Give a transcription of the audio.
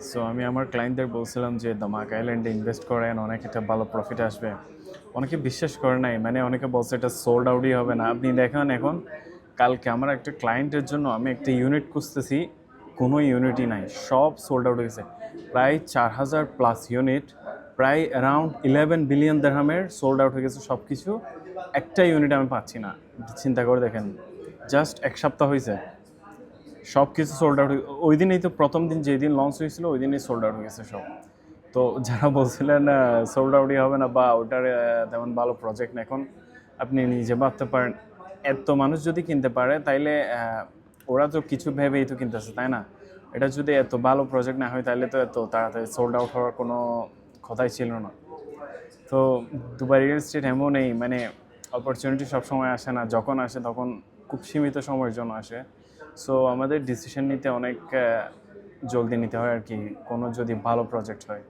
So আমি আমার ক্লায়েন্টদের বলছিলাম যে দামাক আইল্যান্ডে ইনভেস্ট করেন, অনেক একটা ভালো প্রফিট আসবে। অনেকে বিশ্বাস করে নাই, মানে অনেকে বলছে এটা সোল্ড আউটই হবে না। আপনি দেখেন এখন, কালকে আমার একটা ক্লায়েন্টের জন্য আমি একটা ইউনিট খুঁজতেছি, কোনো ইউনিটই নাই, সব সোল্ড আউট হয়েছে। প্রায় 4000+ ইউনিট, প্রায় অ্যারাউন্ড 11 বিলিয়ন দিরহামের সোল্ড আউট হয়ে গেছে সব কিছু। একটা ইউনিট আমি পাচ্ছি না। চিন্তা করে দেখেন, জাস্ট এক সপ্তাহ হয়েছে, সব কিছু সোল্ড আউট। ওই দিনেই তো প্রথম দিন যেদিন লঞ্চ হয়েছিল ওই দিনই সোল্ড আউট হয়ে গেছে সব। তো যারা বলছিলেন সোল্ড আউটই হবে না বা ওটার তেমন ভালো প্রজেক্ট না, এখন আপনি নিজে ভাবতে পারেন, এত মানুষ যদি কিনতে পারে তাইলে ওরা তো কিছু ভেবেই তো কিনতেছে, তাই না? এটা যদি এত ভালো প্রজেক্ট না হয় তাহলে তো এত তাড়াতাড়ি সোল্ড আউট হওয়ার কোনো কথাই ছিল না। তো দুবাই রিয়েল এস্টেট এমনই, মানে অপরচুনিটি সবসময় আসে না, যখন আসে তখন খুব সীমিত সময়ের জন্য আসে। সো আমাদের ডিসিশন নিতে অনেক জলদি নিতে হয় আর কি, কোনো যদি ভালো প্রজেক্ট হয়।